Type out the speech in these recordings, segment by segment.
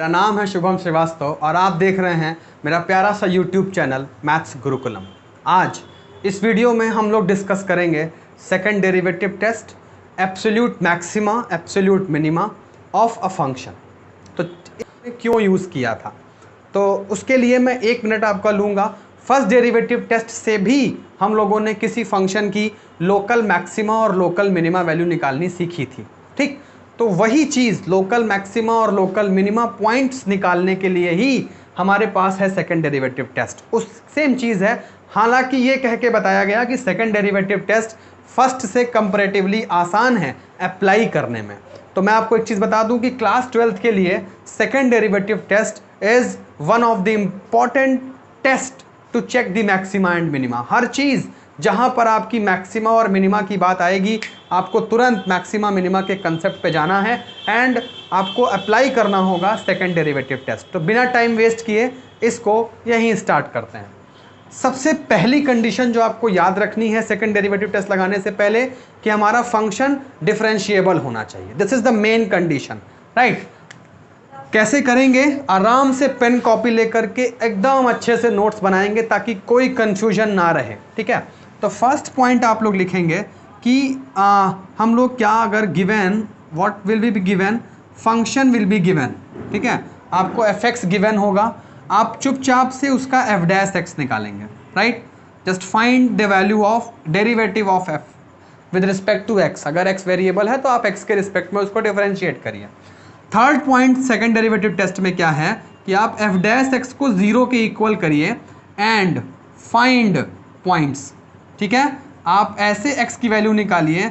मेरा नाम है शुभम श्रीवास्तव और आप देख रहे हैं मेरा प्यारा सा यूट्यूब चैनल मैथ्स गुरुकुलम। आज इस वीडियो में हम लोग डिस्कस करेंगे second derivative test, absolute maxima, absolute minima of a function. तो क्यों यूज़ किया था, तो उसके लिए मैं 1 मिनट आपका लूँगा। फर्स्ट डेरिवेटिव टेस्ट से भी हम लोगों ने किसी फंक्शन की लोकल मैक्सिमा और लोकल मिनिमा वैल्यू निकालनी सीखी थी, ठीक। तो वही चीज़ लोकल मैक्सिमा और लोकल मिनिमा पॉइंट्स निकालने के लिए ही हमारे पास है सेकंड डेरिवेटिव टेस्ट। उस सेम चीज़ है, हालांकि ये कह के बताया गया कि सेकंड डेरिवेटिव टेस्ट फर्स्ट से कंपैरेटिवली आसान है अप्लाई करने में। तो मैं आपको एक चीज़ बता दूं कि क्लास 12th के लिए second derivative test is one of the important test to check the maxima and minima. हर चीज़ जहां पर आपकी मैक्सिमा और मिनिमा की बात आएगी, आपको तुरंत मैक्सिमा मिनिमा के कंसेप्ट पे जाना है एंड आपको अप्लाई करना होगा सेकंड डेरिवेटिव टेस्ट। तो बिना टाइम वेस्ट किए इसको यहीं स्टार्ट करते हैं। सबसे पहली कंडीशन जो आपको याद रखनी है सेकंड डेरिवेटिव टेस्ट लगाने से पहले कि हमारा फंक्शन डिफरेंशिएबल होना चाहिए। This is the main condition, right. कैसे करेंगे? आराम से पेन कॉपी लेकर के एकदम अच्छे से नोट्स बनाएंगे ताकि कोई कंफ्यूजन ना रहे, ठीक है। तो फर्स्ट पॉइंट आप लोग लिखेंगे कि हम लोग क्या अगर given, what will be given, function will be given, ठीक है। आपको एफ एक्स गिवन होगा, आप चुपचाप से उसका एफ डैश एक्स निकालेंगे, right. Just find the value of derivative of F with respect to X. अगर एक्स वेरिएबल है तो आप एक्स के रिस्पेक्ट में उसको डिफरेंशिएट करिए। Third point second derivative test में क्या है कि आप एफ डैश एक्स को 0 के इक्वल करिए एंड फाइंड पॉइंट्स, ठीक है। आप ऐसे x की वैल्यू निकालिए,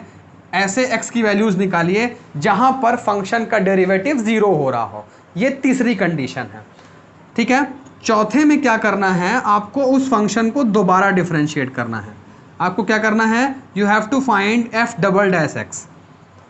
ऐसे x की वैल्यूज निकालिए जहां पर फंक्शन का डेरिवेटिव 0 हो रहा हो। ये तीसरी कंडीशन है, ठीक है। चौथे में क्या करना है, आपको उस फंक्शन को दोबारा डिफरेंशिएट करना है। आपको क्या करना है, you have to find F double dash X,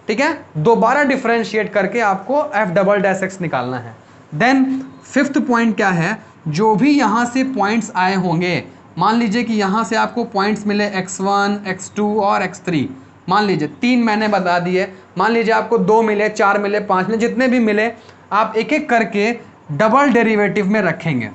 ठीक है। दोबारा डिफरेंशिएट करके आपको एफ डबल डैश एक्स निकालना है। देन फिफ्थ पॉइंट क्या है, जो भी यहां से पॉइंट्स आए होंगे, मान लीजिए कि यहाँ से आपको पॉइंट्स मिले x1, x2 और x3, मान लीजिए 3 मैंने बता दिए, मान लीजिए आपको 2 मिले, 4 मिले, 5 मिले, जितने भी मिले आप एक एक करके डबल डेरिवेटिव में रखेंगे।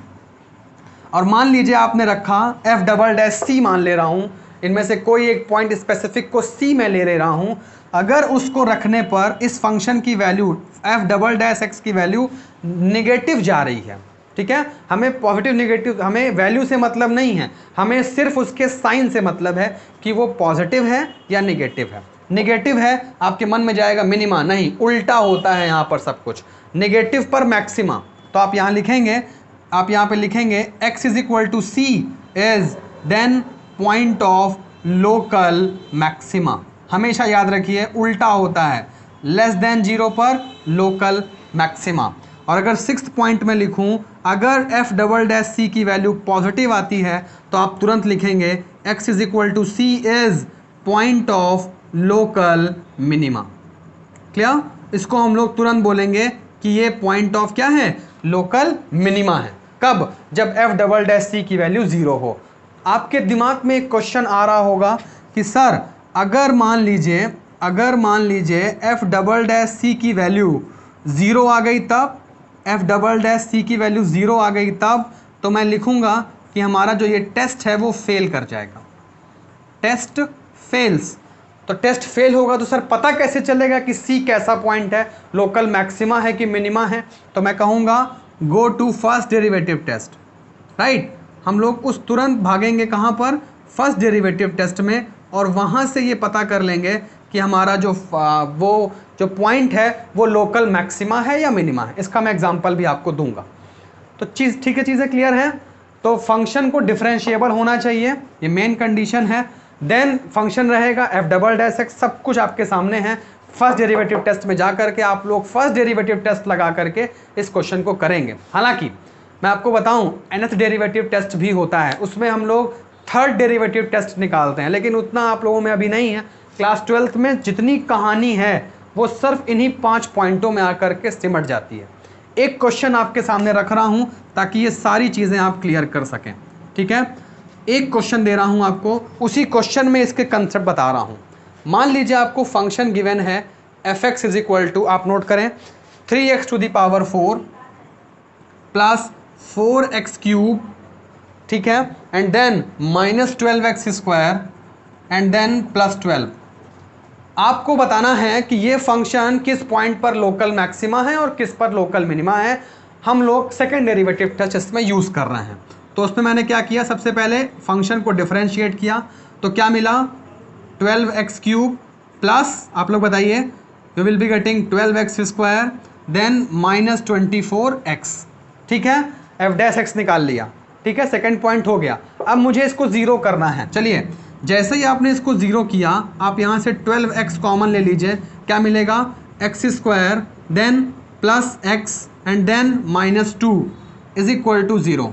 और मान लीजिए आपने रखा f डबल डैश c, मान ले रहा हूँ, इनमें से कोई एक पॉइंट स्पेसिफिक को c में ले रहा हूँ। अगर उसको रखने पर इस फंक्शन की value f double dash x की वैल्यू निगेटिव जा रही है, ठीक है। हमें पॉजिटिव निगेटिव, हमें वैल्यू से मतलब नहीं है, हमें सिर्फ उसके साइन से मतलब है कि वो पॉजिटिव है या निगेटिव है। निगेटिव है आपके मन में जाएगा मिनिमा, नहीं, उल्टा होता है यहाँ पर सब कुछ। निगेटिव पर मैक्सिमा, तो आप यहाँ लिखेंगे, आप यहाँ पे लिखेंगे x is equal to C is then point of local maxima. हमेशा याद रखिए उल्टा होता है, लेस देन 0 पर लोकल मैक्सिमा। और अगर सिक्स्थ पॉइंट में लिखूं, अगर एफ डबल डैश सी की वैल्यू पॉजिटिव आती है तो आप तुरंत लिखेंगे X is equal to C is point of local minima. Clear? इसको हम लोग तुरंत बोलेंगे कि ये पॉइंट ऑफ क्या है, लोकल मिनिमा है। कब? जब एफ डबल डैश सी की वैल्यू 0 हो। आपके दिमाग में एक क्वेश्चन आ रहा होगा कि सर अगर मान लीजिए एफ डबल डैश सी की वैल्यू 0 आ गई, तब एफ डबल डैश सी की वैल्यू 0 आ गई, तब तो मैं लिखूंगा कि हमारा जो ये टेस्ट है वो फेल कर जाएगा। Test fails. तो टेस्ट फेल होगा तो सर पता कैसे चलेगा कि सी कैसा पॉइंट है, लोकल मैक्सिमा है कि मिनिमा है? तो मैं कहूँगा go to first derivative test, right. हम लोग उस तुरंत भागेंगे कहाँ पर, फर्स्ट डेरिवेटिव टेस्ट में, और वहाँ से ये पता कर लेंगे कि हमारा जो पॉइंट है वो लोकल मैक्सिमा है या मिनिमा है। इसका मैं एग्जांपल भी आपको दूंगा। तो चीज़ ठीक है, चीज़ें क्लियर हैं। तो फंक्शन को डिफरेंशिएबल होना चाहिए, ये मेन कंडीशन है। देन फंक्शन रहेगा एफ डबल डैश एक्स, सब कुछ आपके सामने है। फर्स्ट डेरिवेटिव टेस्ट में जा करके आप लोग फर्स्ट डेरिवेटिव टेस्ट लगा करके इस क्वेश्चन को करेंगे। हालांकि मैं आपको बताऊं nth डेरिवेटिव टेस्ट भी होता है, उसमें हम लोग थर्ड डेरिवेटिव टेस्ट निकालते हैं, लेकिन उतना आप लोगों में अभी नहीं है। क्लास 12th में जितनी कहानी है वो सिर्फ इन्हीं 5 पॉइंटों में आकर के सिमट जाती है। एक क्वेश्चन आपके सामने रख रहा हूं ताकि ये सारी चीज़ें आप क्लियर कर सकें, ठीक है। एक क्वेश्चन दे रहा हूं आपको, उसी क्वेश्चन में इसके कंसेप्ट बता रहा हूं। मान लीजिए आपको फंक्शन गिवन है F x is equal to, आप नोट करें, 3x to the power 4 plus 4x³ ठीक है, and then -12x² and then +12। आपको बताना है कि ये फंक्शन किस पॉइंट पर लोकल मैक्सिमा है और किस पर लोकल मिनिमा है। हम लोग सेकेंड डेरिवेटिव टेस्ट इसमें यूज़ कर रहे हैं। तो उसमें मैंने क्या किया, सबसे पहले फंक्शन को डिफरेंशिएट किया, तो क्या मिला 12x³ प्लस, आप लोग बताइए, we will be getting 12x² then -24x। ठीक है, f' निकाल लिया। ठीक है, सेकेंड पॉइंट हो गया। अब मुझे इसको ज़ीरो करना है। चलिए, जैसे ही आपने इसको ज़ीरो किया, आप यहाँ से 12x कॉमन ले लीजिए, क्या मिलेगा, x² then plus x and then -2 is equal to 0।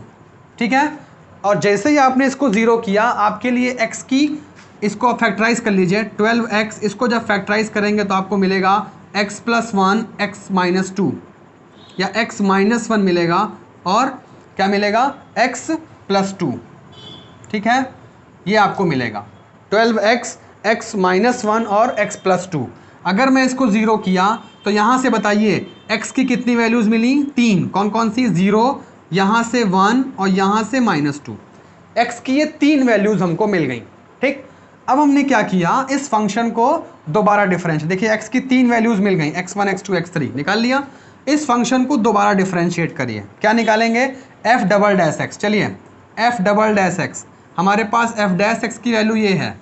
ठीक है, और जैसे ही आपने इसको ज़ीरो किया, आपके लिए x की, इसको आप फैक्टराइज कर लीजिए, 12x, इसको जब फैक्टराइज करेंगे तो आपको मिलेगा x + 1 x - 2 या x - 1 मिलेगा, और क्या मिलेगा, x + 2। ठीक है, ये आपको मिलेगा 12x x - 1 और x + 2। अगर मैं इसको ज़ीरो किया तो यहाँ से बताइए x की कितनी वैल्यूज़ मिली, 3। कौन कौन सी, 0, यहाँ से 1 और यहाँ से -2। x की ये 3 वैल्यूज़ हमको मिल गई। ठीक, अब हमने क्या किया, इस फंक्शन को दोबारा डिफरेंशिएट, देखिए x की 3 वैल्यूज़ मिल गई, x1 x2 x3 निकाल लिया। इस फंक्शन को दोबारा डिफरेंशिएट करिए, क्या निकालेंगे, f''x। चलिए, f''x, हमारे पास f' की वैल्यू ये है,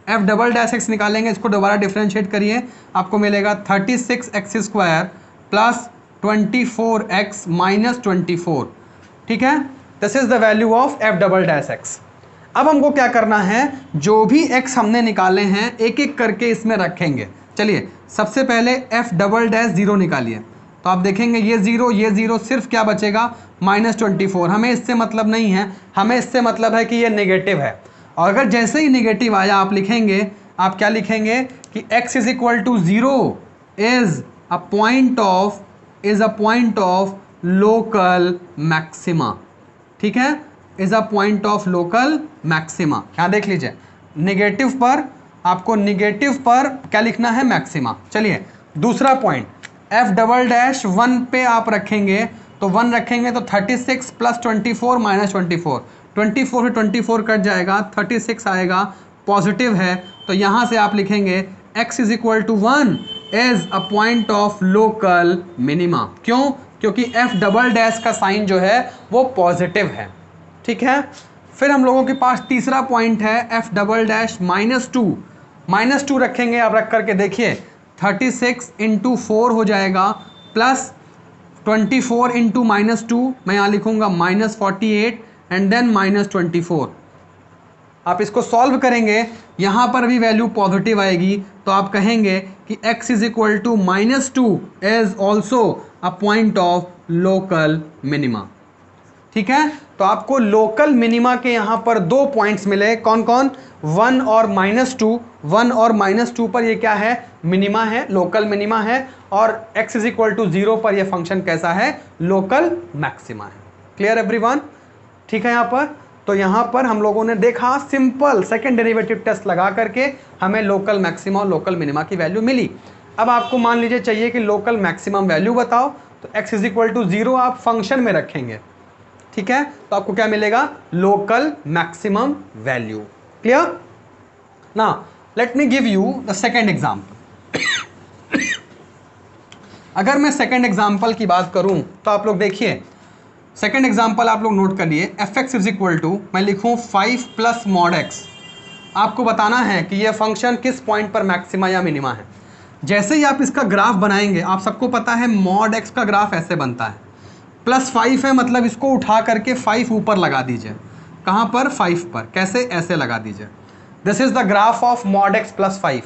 f''x निकालेंगे, इसको दोबारा डिफरेंशिएट करिए, आपको मिलेगा 36x² प्लस 24x - 24। ठीक है, this is the value of f''x। अब हमको क्या करना है, जो भी x हमने निकाले हैं एक एक करके इसमें रखेंगे। चलिए, सबसे पहले f''0 निकालिए, तो आप देखेंगे ये 0 सिर्फ क्या बचेगा, -24। हमें इससे मतलब नहीं है, हमें इससे मतलब है कि ये नेगेटिव है। और अगर जैसे ही नेगेटिव आया, आप लिखेंगे, आप क्या लिखेंगे कि x = 0 is a point of local maxima. ठीक है, is a point of local maxima. यहाँ देख लीजिए, नेगेटिव पर, आपको नेगेटिव पर क्या लिखना है, मैक्सिमा। चलिए, दूसरा पॉइंट, f'1 पे आप रखेंगे, तो 1 रखेंगे तो 36 + 24 - 24, 24 से 24 कट जाएगा, 36 आएगा, पॉजिटिव है, तो यहाँ से आप लिखेंगे x = 1 is a point of local minima. क्यों, क्योंकि f'' का साइन जो है वो पॉजिटिव है। ठीक है, फिर हम लोगों के पास तीसरा पॉइंट है f'' -2 रखेंगे, आप रख करके देखिए, 36 × 4 हो जाएगा, प्लस 24 × -2, मैं यहाँ लिखूंगा -48 एंड देन -24। आप इसको सॉल्व करेंगे, यहाँ पर भी वैल्यू पॉजिटिव आएगी, तो आप कहेंगे कि x = -2 is also a point of local minima. ठीक है, तो आपको लोकल मिनिमा के यहाँ पर 2 पॉइंट्स मिले, कौन कौन, 1 और -2। 1 और -2 पर ये क्या है, मिनिमा है, लोकल मिनिमा है, और x = 0 पर ये फंक्शन कैसा है, लोकल मैक्सिमा है। Clear everyone? ठीक है, यहाँ पर, तो यहाँ पर हम लोगों ने देखा, सिंपल सेकेंड डेरिवेटिव टेस्ट लगा करके हमें लोकल मैक्सिमा और लोकल मिनिमा की वैल्यू मिली। अब आपको मान लीजिए चाहिए कि लोकल मैक्सिमम वैल्यू बताओ, तो x = 0 आप फंक्शन में रखेंगे। ठीक है, तो आपको क्या मिलेगा, local maximum value. Clear? Now let me give you the second example. अगर मैं सेकेंड एग्जाम्पल की बात करूं तो आप लोग देखिए, सेकेंड एग्जाम्पल आप लोग नोट कर लिए, f(x) = मैं लिखूं 5 + mod x। आपको बताना है कि यह फंक्शन किस पॉइंट पर मैक्सिमा या मिनिमा है। जैसे ही आप इसका ग्राफ बनाएंगे, आप सबको पता है mod x का ग्राफ ऐसे बनता है, +5 है, मतलब इसको उठा करके 5 ऊपर लगा दीजिए। कहाँ पर, 5 पर, कैसे, ऐसे लगा दीजिए। This is the graph of mod x + 5।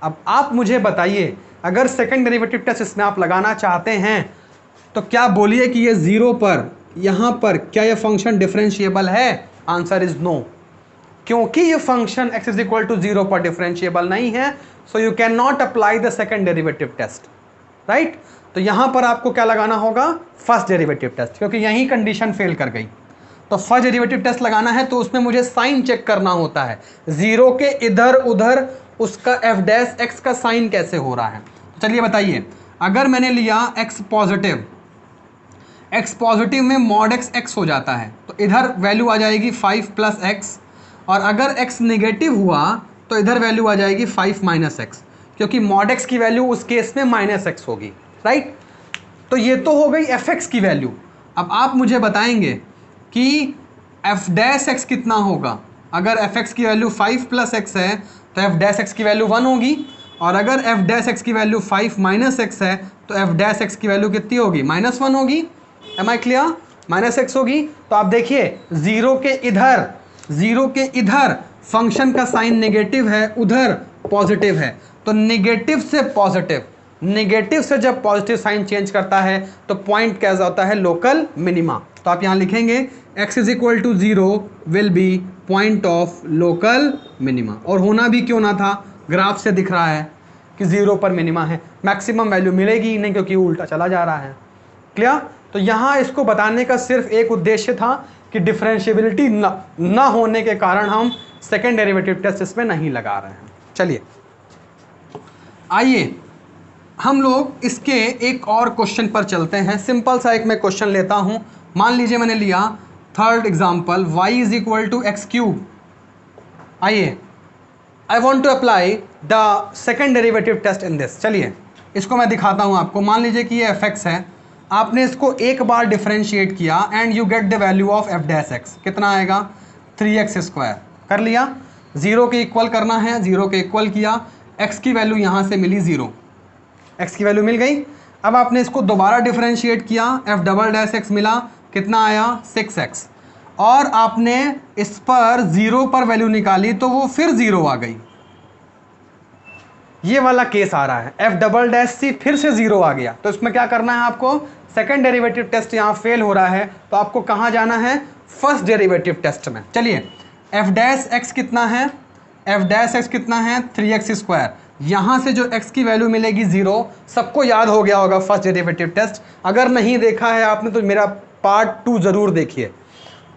अब आप मुझे बताइए, अगर सेकेंड डेरिवेटिव टेस्ट इसमें आप लगाना चाहते हैं, तो क्या बोलिए कि ये 0 पर, यहाँ पर क्या ये फंक्शन डिफरेंशिएबल है? आंसर इज नो, क्योंकि ये फंक्शन x = 0 पर डिफरेंशिएबल नहीं है, so you can not apply the second derivative test, right. तो यहां पर आपको क्या लगाना होगा, फर्स्ट डेरिवेटिव टेस्ट, क्योंकि यही कंडीशन फेल कर गई। तो फर्स्ट डेरिवेटिव टेस्ट लगाना है तो उसमें मुझे साइन चेक करना होता है, 0 के इधर उधर उसका f' का साइन कैसे हो रहा है। चलिए बताइए, अगर मैंने लिया x पॉजिटिव, x पॉजिटिव में मॉड x x हो जाता है, तो इधर वैल्यू आ जाएगी 5 प्लस एक्स, और अगर x नेगेटिव हुआ तो इधर वैल्यू आ जाएगी 5 माइनस एक्स, क्योंकि मॉड x की वैल्यू उस केस में माइनस एक्स होगी, राइट। तो ये तो हो गई fx की वैल्यू। अब आप मुझे बताएंगे कि f डैश x कितना होगा। अगर fx की वैल्यू 5 प्लस एक्स है तो f डैश x की वैल्यू 1 होगी, और अगर f डैश x की वैल्यू 5 माइनस एक्स है तो f डैश x की वैल्यू कितनी होगी, -1 होगी। एम आई क्लियर, -x होगी। तो आप देखिए जीरो के इधर फंक्शन का साइन नेगेटिव है, उधर पॉजिटिव है, तो नेगेटिव से जब पॉजिटिव साइन चेंज करता है तो पॉइंट कैसा होता है, लोकल मिनिमा। तो आप यहाँ लिखेंगे x is equal to 0 will be point of local minima. और होना भी क्यों ना था, ग्राफ से दिख रहा है कि 0 पर मिनिमा है, मैक्सिमम वैल्यू मिलेगी ही नहीं क्योंकि उल्टा चला जा रहा है। क्लियर। तो यहाँ इसको बताने का सिर्फ एक उद्देश्य था कि डिफरेंशिएबिलिटी ना होने के कारण हम सेकेंड डेरिवेटिव टेस्ट इसमें नहीं लगा रहे हैं। चलिए आइए हम लोग इसके एक और क्वेश्चन पर चलते हैं। सिंपल सा एक मैं क्वेश्चन लेता हूं। मान लीजिए मैंने लिया third example, y is equal to x cube. आइए I want to apply the second derivative test in this. चलिए इसको मैं दिखाता हूं आपको। मान लीजिए कि ये fx है, आपने इसको एक बार डिफरेंशिएट किया and you get the value of f dash x। कितना आएगा, 3x स्क्वायर। कर लिया, 0 के इक्वल करना है, 0 के इक्वल किया, x की वैल्यू यहाँ से मिली 0, x की वैल्यू मिल गई। अब आपने इसको दोबारा डिफरेंशिएट किया, f डबल डैश x मिला, कितना आया, 6x, और आपने इस पर 0 पर वैल्यू निकाली तो वो फिर 0 आ गई। ये वाला केस आ रहा है, f डबल डैश सी फिर से 0 आ गया। तो इसमें क्या करना है आपको, सेकेंड डेरिवेटिव टेस्ट यहाँ फेल हो रहा है तो आपको कहाँ जाना है, फर्स्ट डेरिवेटिव टेस्ट में। चलिए f डैश x कितना है, f डैश x कितना है, 3x स्क्वायर। यहाँ से जो x की वैल्यू मिलेगी 0, सबको याद हो गया होगा फर्स्ट डेरिवेटिव टेस्ट। अगर नहीं देखा है आपने तो मेरा पार्ट 2 ज़रूर देखिए।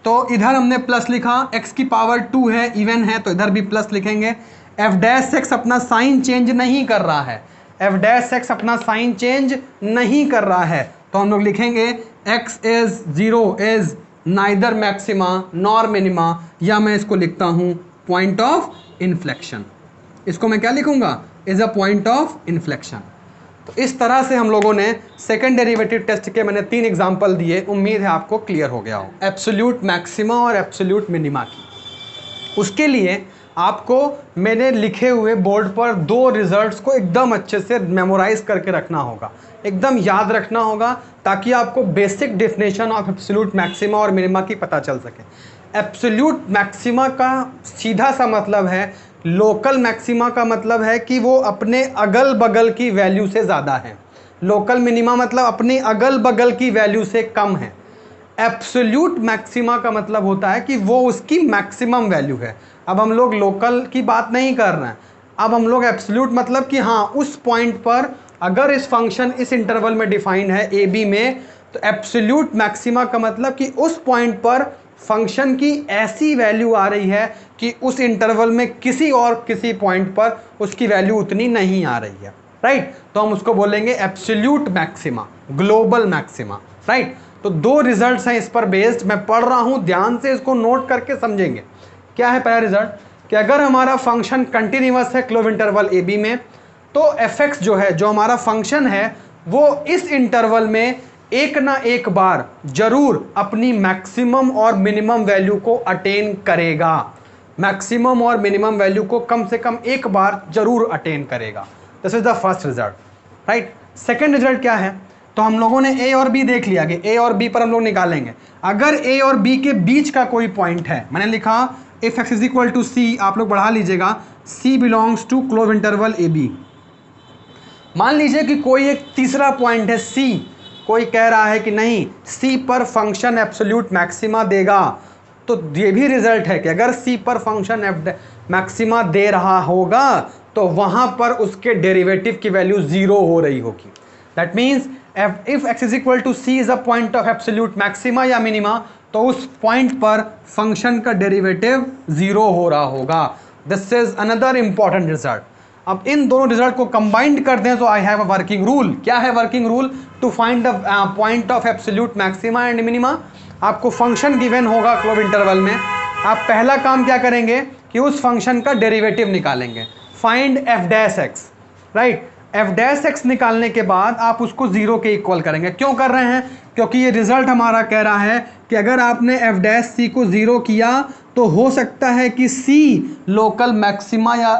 तो इधर हमने प्लस लिखा, x की पावर 2 है, इवन है, तो इधर भी प्लस लिखेंगे। f डैश x अपना साइन चेंज नहीं कर रहा है, f डैश x अपना साइन चेंज नहीं कर रहा है, तो हम लोग लिखेंगे x is 0 is neither maxima nor minima, या मैं इसको लिखता हूँ पॉइंट ऑफ इन्फ्लेक्शन। इसको मैं क्या लिखूंगा, is a point of inflection. तो इस तरह से हम लोगों ने सेकेंड डेरिवेटिव टेस्ट के मैंने 3 एग्जाम्पल दिए, उम्मीद है आपको क्लियर हो गया हो एब्सोल्यूट मैक्सिमा और एब्सोल्यूट मिनिमा की। उसके लिए आपको मैंने लिखे हुए बोर्ड पर 2 रिजल्ट्स को एकदम अच्छे से मेमोराइज करके रखना होगा, एकदम याद रखना होगा, ताकि आपको basic definition of absolute maxima और मिनिमा की पता चल सके। एब्सोल्यूट मैक्सिमा का सीधा सा मतलब है, लोकल मैक्सिमा का मतलब है कि वो अपने अगल बगल की वैल्यू से ज़्यादा है, लोकल मिनिमा मतलब अपनी अगल बगल की वैल्यू से कम है। एब्सोल्यूट मैक्सिमा का मतलब होता है कि वो उसकी मैक्सिमम वैल्यू है। अब हम लोग लोकल की बात नहीं कर रहे हैं, अब हम लोग एब्सोल्यूट मतलब कि हाँ उस पॉइंट पर अगर इस फंक्शन इस इंटरवल में डिफाइंड है ए बी में, तो एब्सोल्यूट मैक्सिमा का मतलब कि उस पॉइंट पर फंक्शन की ऐसी वैल्यू आ रही है कि उस इंटरवल में किसी पॉइंट पर उसकी वैल्यू उतनी नहीं आ रही है, राइट। तो हम उसको बोलेंगे absolute maxima, global maxima, right. तो 2 रिजल्ट्स हैं इस पर बेस्ड, मैं पढ़ रहा हूं, ध्यान से इसको नोट करके समझेंगे। क्या है पहला रिजल्ट, कि अगर हमारा फंक्शन कंटिन्यूअस है क्लोज इंटरवल ए बी में, तो fx जो है, जो हमारा फंक्शन है, वो इस इंटरवल में एक ना एक बार जरूर अपनी मैक्सिमम और मिनिमम वैल्यू को अटेन करेगा, मैक्सिमम और मिनिमम वैल्यू को कम से कम एक बार जरूर अटेन करेगा। This is the first result, right. Second result क्या है, तो हम लोगों ने a और b देख लिया कि a और b पर हम लोग निकालेंगे। अगर a और b के बीच का कोई पॉइंट है, मैंने लिखा if x is equal to c, आप लोग बढ़ा लीजिएगा, c belongs to close interval a b. मान लीजिए कि कोई एक तीसरा पॉइंट है c, कोई कह रहा है कि नहीं c पर फंक्शन एब्सोल्यूट मैक्सिमा देगा, तो ये भी रिजल्ट है कि अगर c पर फंक्शन मैक्सिमा दे रहा होगा तो वहां पर उसके डेरिवेटिव की वैल्यू 0 हो रही होगी। That means if x is equal to c is a point of absolute maxima या मिनिमा, तो उस पॉइंट पर फंक्शन का डेरिवेटिव 0 हो रहा होगा। This is another important result. अब इन दोनों रिजल्ट को कंबाइंड कर दें तो I have a working rule. क्या है working rule? To find the point of absolute maxima and minima. आपको फंक्शन गिवन होगा क्लोज इंटरवल में, आप पहला काम क्या करेंगे कि उस फंक्शन का डेरिवेटिव निकालेंगे, find F dash x, right. F dash x निकालने के बाद आप उसको जीरो के इक्वल करेंगे। क्यों कर रहे हैं? क्योंकि ये रिजल्ट हमारा कह रहा है कि अगर आपने एफ डैश सी को जीरो किया तो हो सकता है कि सी लोकल मैक्सिमा या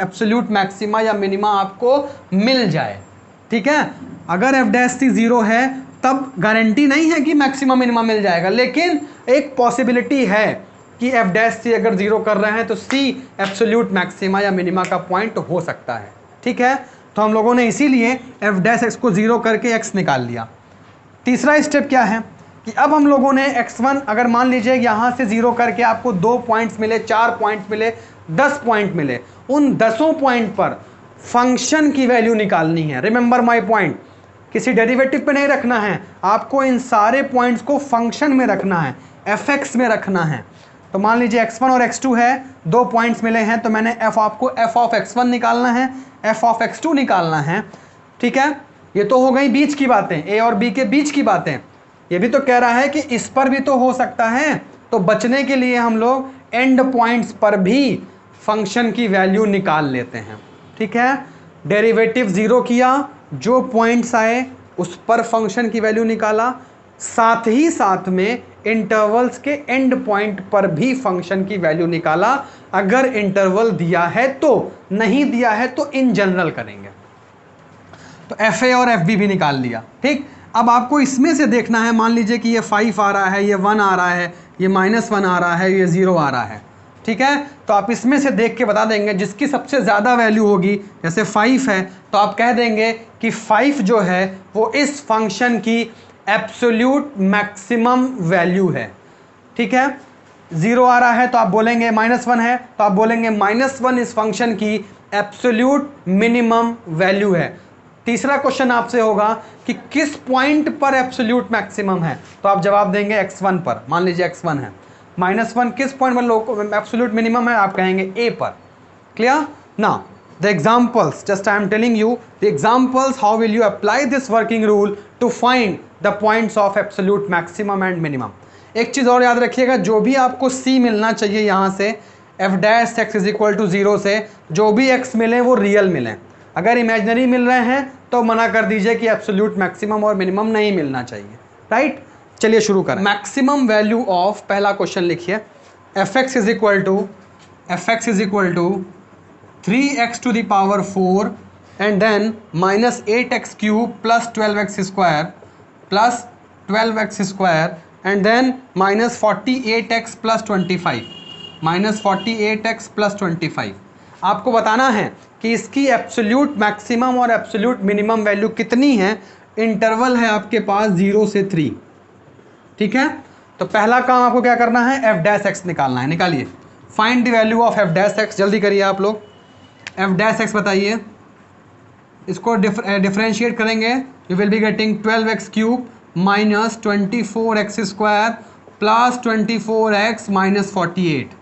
एब्सोल्यूट मैक्सिमा या मिनिमा आपको मिल जाए, ठीक है। अगर एफ डैश सी जीरो है तब गारंटी नहीं है कि मैक्सिमा मिनिमा मिल जाएगा, लेकिन एक पॉसिबिलिटी है कि एफ डैश सी अगर जीरो कर रहे हैं तो सी एब्सोल्यूट मैक्सिमा या मिनिमा का पॉइंट हो सकता है, ठीक है। तो हम लोगों ने इसीलिए एफ डैश एक्स को जीरो करके एक्स निकाल लिया। तीसरा स्टेप क्या है कि अब हम लोगों ने x1 अगर मान लीजिए यहाँ से जीरो करके आपको 2 पॉइंट्स मिले, 4 पॉइंट मिले, 10 पॉइंट मिले, उन 10 पॉइंट पर फंक्शन की वैल्यू निकालनी है। रिमेंबर माय पॉइंट, किसी डेरिवेटिव पे नहीं रखना है, आपको इन सारे पॉइंट्स को फंक्शन में रखना है, fx में रखना है। तो मान लीजिए x1 और x2 है, 2 पॉइंट्स मिले हैं, तो मैंने आपको f ऑफ x1 निकालना है, f ऑफ x2 निकालना है, ठीक है। ये तो हो गई बीच की बातें, a और b के बीच की बातें। ये भी तो कह रहा है कि इस पर भी तो हो सकता है, तो बचने के लिए हम लोग एंड पॉइंट्स पर भी फंक्शन की वैल्यू निकाल लेते हैं, ठीक है। डेरिवेटिव जीरो किया, जो पॉइंट्स आए उस पर फंक्शन की वैल्यू निकाला, साथ ही साथ में इंटरवल्स के एंड पॉइंट पर भी फंक्शन की वैल्यू निकाला। अगर इंटरवल दिया है तो, नहीं दिया है तो इन जनरल करेंगे। तो एफ ए और एफ बी भी निकाल लिया, ठीक। अब आपको इसमें से देखना है, मान लीजिए कि ये 5 आ रहा है, ये 1 आ रहा है, ये -1 आ रहा है, ये 0 आ रहा है, ठीक है। तो आप इसमें से देख के बता देंगे जिसकी सबसे ज़्यादा वैल्यू होगी, जैसे 5 है तो आप कह देंगे कि 5 जो है वो इस फंक्शन की एब्सोल्यूट मैक्सिमम वैल्यू है, ठीक है। 0 आ रहा है तो आप बोलेंगे, -1 है तो आप बोलेंगे -1 इस फंक्शन की एब्सोल्यूट मिनिमम वैल्यू है। तीसरा क्वेश्चन आपसे होगा कि किस पॉइंट पर एब्सोल्यूट मैक्सिमम है, तो आप जवाब देंगे x1 पर। मान लीजिए x1 है, -1 किस पॉइंट पर एब्सोल्यूट मिनिमम है, आप कहेंगे a पर। Clear? Now the examples, just I am telling you the examples, how will you apply this working rule to find the points of absolute maximum and minimum. एक चीज़ और याद रखिएगा, जो भी आपको c मिलना चाहिए यहाँ से f dash x is equal to 0 से, जो भी x मिले वो रियल मिले। अगर इमेजिनरी मिल रहे हैं तो मना कर दीजिए कि एब्सोल्यूट मैक्सिमम और मिनिमम नहीं मिलना चाहिए, राइट। चलिए शुरू करें। मैक्सिमम वैल्यू ऑफ, पहला क्वेश्चन लिखिए, f x is equal to 3x to the power 4 and then -8x cube plus 12x square plus 12x square and then -48x plus 25। आपको बताना है कि इसकी एब्सोल्यूट मैक्सिमम और एब्सोल्यूट मिनिमम वैल्यू कितनी है। इंटरवल है आपके पास 0 से 3, ठीक है। तो पहला काम आपको क्या करना है, एफ डैश एक्स निकालना है। निकालिए, find the value of F dash x, जल्दी करिए आप लोग। एफ डैश एक्स बताइए, इसको डिफरेंशिएट करेंगे, you will be getting 12x cube minus 24x square plus 24x minus 48।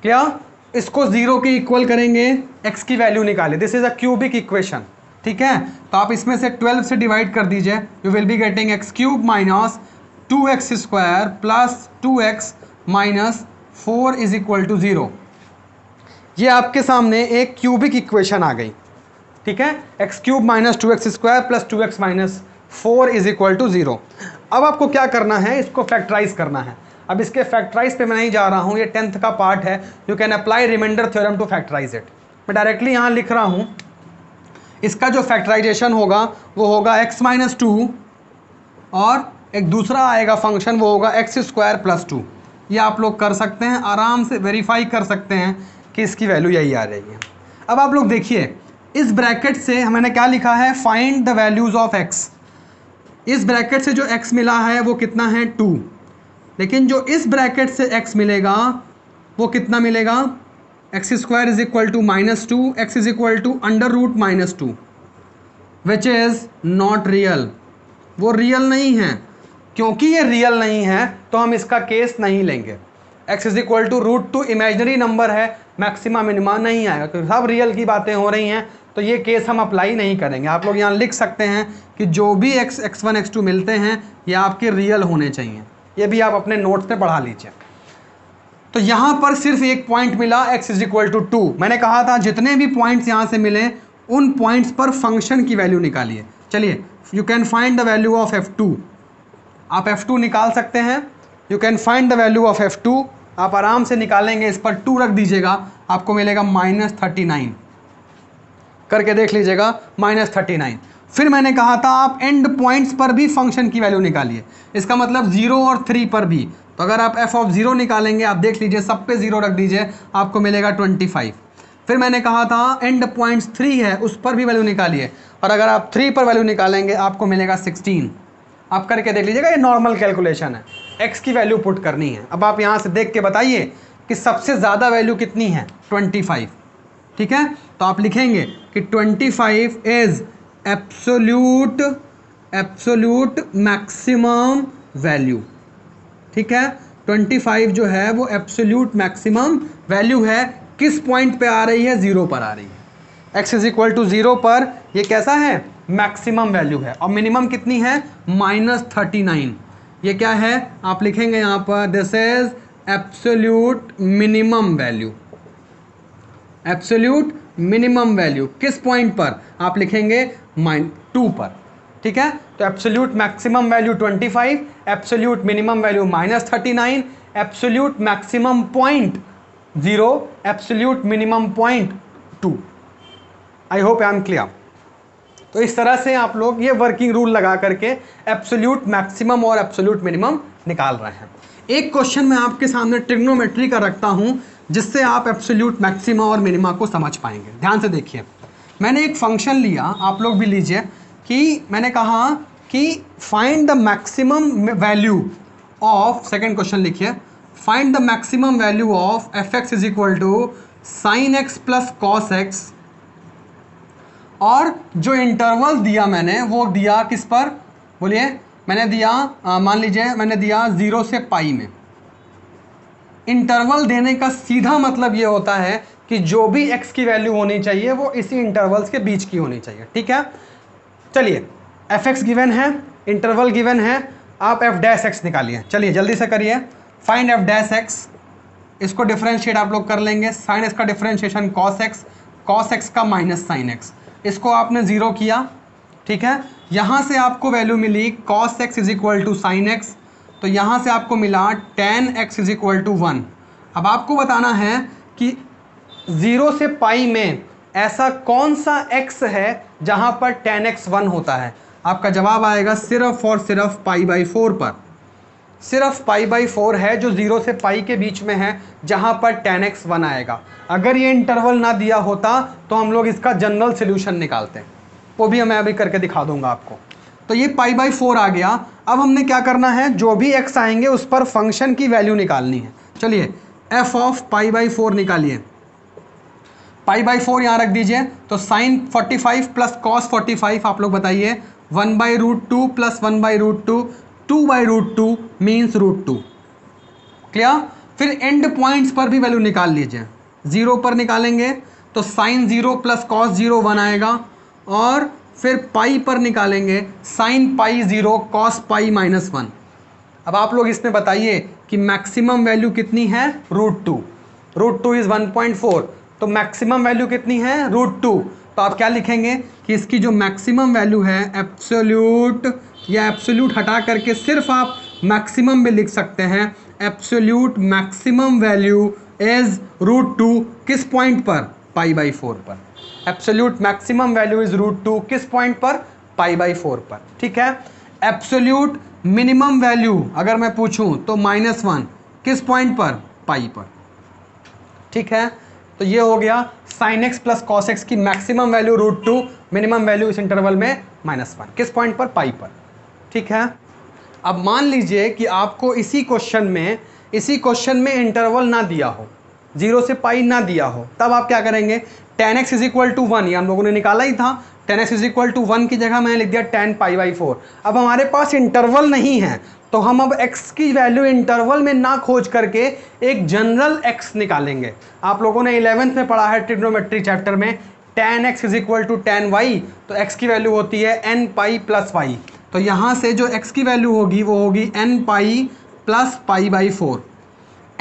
क्या? इसको 0 के इक्वल करेंगे, x की वैल्यू निकाले। This is a cubic equation, ठीक है। तो आप इसमें से 12 से डिवाइड कर दीजिए, you will be getting x cube minus 2x square plus 2x minus 4 is equal to 0। ये आपके सामने एक क्यूबिक इक्वेशन आ गई, ठीक है। x cube minus 2x square plus 2x minus 4 is equal to 0। अब आपको क्या करना है, इसको फैक्टराइज करना है। अब इसके फैक्टराइज पे मैं नहीं जा रहा हूँ, ये 10th का पार्ट है। You can apply remainder theorem to factorize it. मैं डायरेक्टली यहाँ लिख रहा हूँ, इसका जो फैक्टराइजेशन होगा वो होगा x माइनस 2 और एक दूसरा आएगा फंक्शन, वो होगा x स्क्वायर प्लस 2। ये आप लोग कर सकते हैं, आराम से वेरीफाई कर सकते हैं कि इसकी वैल्यू यही आ रही है। अब आप लोग देखिए, इस ब्रैकेट से मैंने क्या लिखा है, find the values of x। इस ब्रैकेट से जो x मिला है वो कितना है, 2। लेकिन जो इस ब्रैकेट से x मिलेगा वो कितना मिलेगा, x square is equal to -2, x is equal to √-2, which is not real. वो रियल नहीं है। क्योंकि ये रियल नहीं है तो हम इसका केस नहीं लेंगे। x is equal to √2 imaginary number है, मैक्सिमा मिनिमा नहीं आएगा, क्योंकि सब रियल की बातें हो रही हैं, तो ये केस हम अप्लाई नहीं करेंगे। आप लोग यहाँ लिख सकते हैं कि जो भी x1 x2 मिलते हैं ये आपके रियल होने चाहिए, ये भी आप अपने नोट्स पे पढ़ा लीजिए। तो यहाँ पर सिर्फ एक पॉइंट मिला x इज इक्वल टू 2। मैंने कहा था जितने भी पॉइंट्स यहाँ से मिले उन पॉइंट्स पर फंक्शन की वैल्यू निकालिए। चलिए, you can find the value of f2, आप f2 निकाल सकते हैं। You can find the value of f2, आप आराम से निकालेंगे, इस पर 2 रख दीजिएगा, आपको मिलेगा -39, करके देख लीजिएगा -39। फिर मैंने कहा था आप एंड पॉइंट्स पर भी फंक्शन की वैल्यू निकालिए, इसका मतलब 0 और 3 पर भी। तो अगर आप f ऑफ 0 निकालेंगे, आप देख लीजिए सब पे 0 रख दीजिए, आपको मिलेगा 25। फिर मैंने कहा था एंड पॉइंट्स 3 है, उस पर भी वैल्यू निकालिए, और अगर आप 3 पर वैल्यू निकालेंगे आपको मिलेगा 16। आप करके देख लीजिएगा, ये नॉर्मल कैलकुलेशन है, x की वैल्यू पुट करनी है। अब आप यहाँ से देख के बताइए कि सबसे ज़्यादा वैल्यू कितनी है, 25, ठीक है। तो आप लिखेंगे कि 25 इज एब्सोल्यूट मैक्सिमम वैल्यू, ठीक है। 25 जो है वो एब्सोल्यूट मैक्सिमम वैल्यू है, किस पॉइंट पे आ रही है, 0 पर आ रही है। x इज इक्वल टू 0 पर ये कैसा है, मैक्सिमम वैल्यू है, और मिनिमम कितनी है, -39। ये क्या है, आप लिखेंगे यहाँ पर this is absolute minimum value, absolute minimum value किस पॉइंट पर, आप लिखेंगे -2 पर, ठीक है। तो absolute maximum value 25, absolute minimum value -39, absolute maximum point 0, absolute minimum point 2। I hope I am clear. तो इस तरह से आप लोग ये वर्किंग रूल लगा करके एब्सोल्यूट मैक्सिमम और एब्सोल्यूट मिनिमम निकाल रहे हैं। एक क्वेश्चन मैं आपके सामने ट्रिग्नोमेट्री का रखता हूं, जिससे आप एब्सोल्यूट मैक्सिमा और मिनिमा को समझ पाएंगे। ध्यान से देखिए, मैंने एक फंक्शन लिया, आप लोग भी लीजिए, कि मैंने कहा कि find the maximum value of, second question लिखिए, find the maximum value of f(x) is equal to sin x plus cos x, और जो इंटरवल दिया मैंने वो दिया किस पर, बोलिए, मैंने दिया मान लीजिए मैंने दिया 0 से पाई में। इंटरवल देने का सीधा मतलब ये होता है कि जो भी x की वैल्यू होनी चाहिए वो इसी इंटरवल्स के बीच की होनी चाहिए, ठीक है। चलिए, f(x) गिवन है, इंटरवल गिवन है, आप f' निकालिए। चलिए जल्दी से करिए, फाइंड f', इसको डिफरेंशिएट आप लोग कर लेंगे, साइन x का डिफरेंशिएशन cos x का माइनस साइन x, इसको आपने 0 किया, ठीक है। यहाँ से आपको वैल्यू मिली cos x is equal to sine x, तो यहाँ से आपको मिला tan x is equal to 1। अब आपको बताना है कि 0 से पाई में ऐसा कौन सा x है जहाँ पर tan x 1 होता है। आपका जवाब आएगा सिर्फ और सिर्फ π/4 पर, सिर्फ π/4 है जो 0 से पाई के बीच में है, जहाँ पर tan x 1 आएगा। अगर ये इंटरवल ना दिया होता तो हम लोग इसका जनरल सोल्यूशन निकालते हैं, वो भी मैं अभी करके दिखा दूंगा आपको। तो ये π/4 आ गया। अब हमने क्या करना है, जो भी x आएंगे उस पर फंक्शन की वैल्यू निकालनी है। चलिए f ऑफ π/4 निकालिए, π/4 यहाँ रख दीजिए, तो साइन 45 प्लस कॉस 45 आप लोग बताइए, 1/√2 प्लस 1/√2, 2/√2 मीन्स √2, क्लियर। फिर एंड पॉइंट्स पर भी वैल्यू निकाल लीजिए, 0 पर निकालेंगे तो साइन 0 प्लस कॉस 0 1 आएगा, और फिर पाई पर निकालेंगे साइन π0 कॉस π-1। अब आप लोग इसमें बताइए कि मैक्सिमम वैल्यू कितनी है, √2, √2 इज 1.4, तो मैक्सिमम वैल्यू कितनी है, √2। तो आप क्या लिखेंगे कि इसकी जो मैक्सिमम वैल्यू है एब्सोल्यूट, या एब्सोल्यूट हटा करके सिर्फ आप मैक्सिमम भी लिख सकते हैं, एब्सोल्यूट मैक्सिमम वैल्यू इज √2 किस पॉइंट पर, π/4 पर। एब्सोल्यूट मैक्सिमम वैल्यू इज √2 किस पॉइंट पर, π/4 पर, ठीक है। एब्सोल्यूट मिनिमम वैल्यू अगर मैं पूछूं तो -1 किस पॉइंट पर, पाई पर, ठीक है। तो ये हो गया sin x plus cos x की मैक्सिमम वैल्यू √2, मिनिमम वैल्यू इस इंटरवल में -1 किस पॉइंट पर, पाई पर, ठीक है। अब मान लीजिए कि आपको इसी क्वेश्चन में इंटरवल ना दिया हो, 0 से पाई ना दिया हो, तब आप क्या करेंगे, tan x is equal to 1, ये हम लोगों ने निकाला ही था, 10x इज इक्वल टू 1 की जगह मैंने लिख दिया 10π/4। अब हमारे पास इंटरवल नहीं है तो हम अब x की वैल्यू इंटरवल में ना खोज करके एक जनरल x निकालेंगे। आप लोगों ने 11th में पढ़ा है ट्रिग्नोमेट्री चैप्टर में tan x is equal to tan y, तो x की वैल्यू होती है nπ प्लस y। तो यहाँ से जो x की वैल्यू होगी वो होगी nπ प्लस π/4।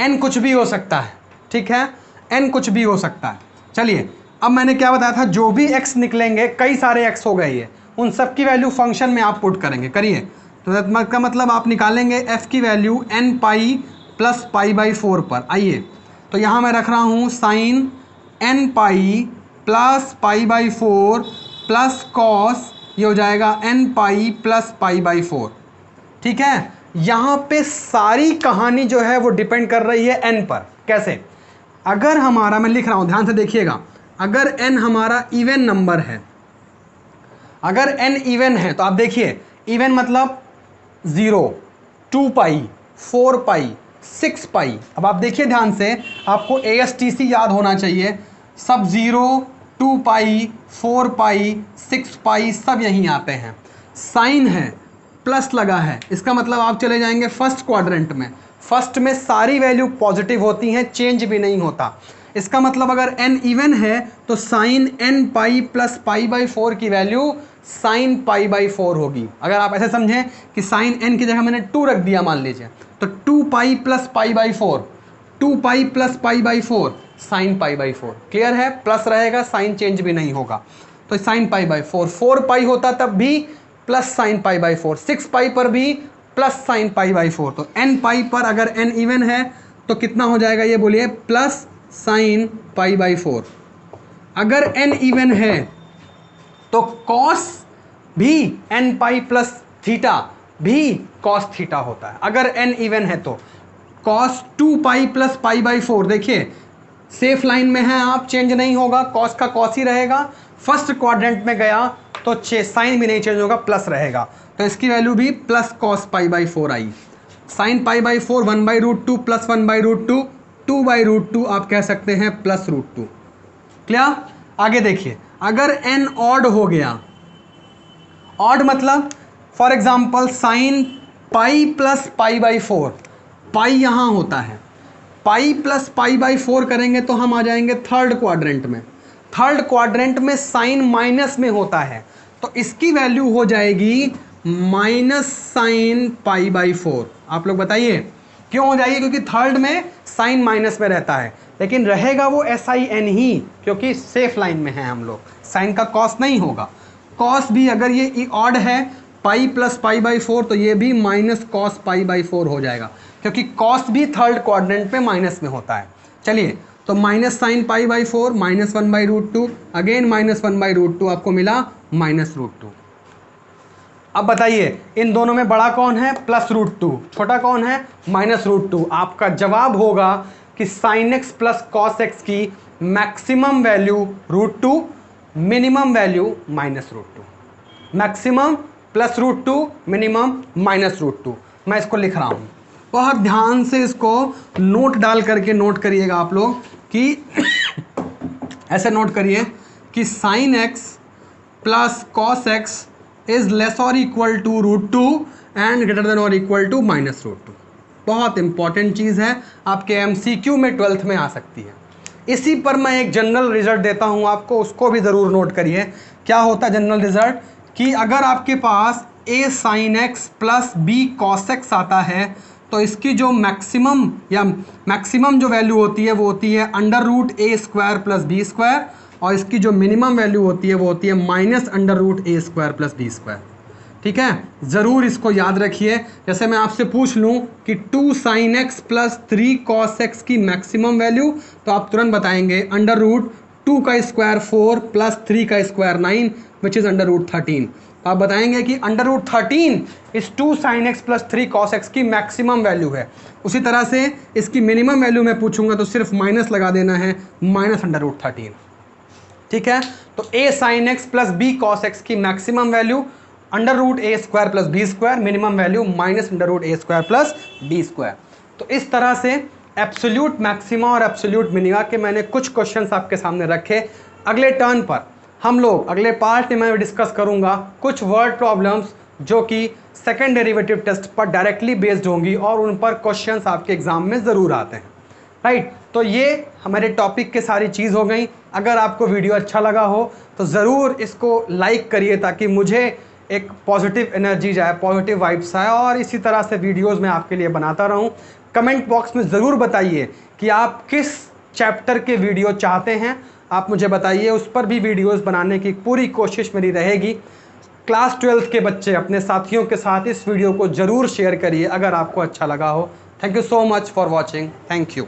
n कुछ भी हो सकता है, ठीक है, n कुछ भी हो सकता है। चलिए अब मैंने क्या बताया था, जो भी x निकलेंगे, कई सारे x हो गए ये, उन सब की वैल्यू फंक्शन में आप पुट करेंगे। करिए, तो का मतलब आप निकालेंगे f की वैल्यू nπ प्लस π/4 पर। आइए, तो यहाँ मैं रख रहा हूँ sign nπ plus π/4 plus cos, ये हो जाएगा nπ प्लस π/4। ठीक है, यहाँ पे सारी कहानी जो है वो डिपेंड कर रही है n पर। कैसे? अगर हमारा, मैं लिख रहा हूँ ध्यान से देखिएगा, अगर n हमारा इवन नंबर है, अगर n इवन है तो आप देखिए, इवन मतलब 0, 2π, 4π, 6π। अब आप देखिए ध्यान से, आपको ASTC याद होना चाहिए, सब 0, 2π, 4π, 6π सब यहीं आते हैं। साइन है, प्लस लगा है, इसका मतलब आप चले जाएंगे फर्स्ट क्वाड्रेंट में। फर्स्ट में सारी वैल्यू पॉजिटिव होती हैं, चेंज भी नहीं होता। इसका मतलब अगर n इवन है तो साइन nπ प्लस π/4 की वैल्यू साइन π/4 होगी। अगर आप ऐसे समझें कि साइन n की जगह मैंने 2 रख दिया मान लीजिए, तो 2π प्लस π/4, 2π प्लस π/4 साइन π/4। क्लियर है? प्लस रहेगा, साइन चेंज भी नहीं होगा, तो साइन π/4। 4π होता तब भी प्लस साइन π/4, 6π पर भी प्लस साइन π/4। तो nπ पर अगर n इवन है तो कितना हो जाएगा ये बोलिए, प्लस साइन π/4। अगर n इवन है तो कॉस भी nπ प्लस थीटा भी कॉस थीटा होता है। अगर n इवन है तो कॉस 2π प्लस π/4, देखिए सेफ लाइन में है आप, चेंज नहीं होगा, कॉस का कॉस ही रहेगा। फर्स्ट क्वाड्रेंट में गया तो साइन भी नहीं चेंज होगा, प्लस रहेगा, तो इसकी वैल्यू भी प्लस कॉस π/4 आई। साइन π/4 1/√2 प्लस 1/√2, 2/√2 आप कह सकते हैं प्लस √2। क्लियर? आगे देखिए, अगर n ऑड हो गया, ऑड मतलब फॉर एग्जांपल साइन π प्लस π/4, पाई यहाँ होता है, पाई प्लस π/4 करेंगे तो हम आ जाएंगे थर्ड क्वाड्रेंट में। थर्ड क्वाड्रेंट में साइन माइनस में होता है, तो इसकी वैल्यू हो जाएगी माइनस साइन π/4। आप लोग बताइए क्यों हो जाएगी? क्योंकि थर्ड में साइन माइनस में रहता है, लेकिन रहेगा वो sin ही, क्योंकि सेफ लाइन में है हम लोग, साइन का कॉस नहीं होगा। कॉस भी अगर ये ऑड है पाई प्लस π/4 तो ये भी माइनस कॉस π/4 हो जाएगा, क्योंकि कॉस भी थर्ड क्वाड्रेंट में माइनस में होता है। चलिए, तो minus sine π/4 minus 1/√2, again minus 1/√2, आपको मिला माइनस √2। अब बताइए इन दोनों में बड़ा कौन है? प्लस √2। छोटा कौन है? माइनस √2। आपका जवाब होगा कि sine x plus cos x की maximum value √2, minimum value minus √2। Maximum plus √2, minimum minus √2। मैं इसको लिख रहा हूँ, बहुत ध्यान से इसको नोट डाल करके नोट करिएगा आप लोग कि ऐसे नोट करिए कि sine x plus cos x is less और equal to √2 and greater than और इक्वल टू माइनस √2। बहुत इंपॉर्टेंट चीज़ है, आपके MCQ में 12th में आ सकती है। इसी पर मैं एक जनरल रिजल्ट देता हूँ आपको, उसको भी ज़रूर नोट करिए। क्या होता है जनरल रिजल्ट? कि अगर आपके पास a sine x plus b cos x आता है तो इसकी जो मैक्सिमम जो वैल्यू होती है वो होती है √a² प्लस b², और इसकी जो मिनिमम वैल्यू होती है वो होती है माइनस √a² प्लस b²। ठीक है, ज़रूर इसको याद रखिए। जैसे मैं आपसे पूछ लूँ कि 2 sine x plus 3 cos x की मैक्सिमम वैल्यू, तो आप तुरंत बताएंगे √2 का स्क्वायर 4 प्लस 3 का स्क्वायर 9 विच इज़ √13। आप बताएंगे कि √13 इस 2 sine x plus 3 cos x की मैक्सिमम वैल्यू है। उसी तरह से इसकी मिनिमम वैल्यू मैं पूछूंगा तो सिर्फ माइनस लगा देना है, माइनस √13। ठीक है, तो a sine x plus b cos x की maximum value √a² plus b², minimum value minus √a² plus b²। तो इस तरह से एब्सोल्यूट मैक्सिमा और एब्सोल्यूट मिनिमा के मैंने कुछ क्वेश्चंस आपके सामने रखे। अगले टर्न पर हम लोग अगले पार्ट में मैं डिस्कस करूंगा कुछ वर्ड प्रॉब्लम्स जो कि सेकंड डेरिवेटिव टेस्ट पर डायरेक्टली बेस्ड होंगी और उन पर क्वेश्चंस आपके एग्जाम में ज़रूर आते हैं। राइट, तो ये हमारे टॉपिक के सारी चीज़ हो गई। अगर आपको वीडियो अच्छा लगा हो तो ज़रूर इसको लाइक करिए ताकि मुझे एक पॉजिटिव एनर्जी जाए, पॉजिटिव वाइब्स आए और इसी तरह से वीडियोस मैं आपके लिए बनाता रहूं। कमेंट बॉक्स में ज़रूर बताइए कि आप किस चैप्टर के वीडियो चाहते हैं, आप मुझे बताइए, उस पर भी वीडियोस बनाने की पूरी कोशिश मेरी रहेगी। क्लास 12th के बच्चे अपने साथियों के साथ इस वीडियो को ज़रूर शेयर करिए अगर आपको अच्छा लगा हो। Thank you so much for watching. Thank you.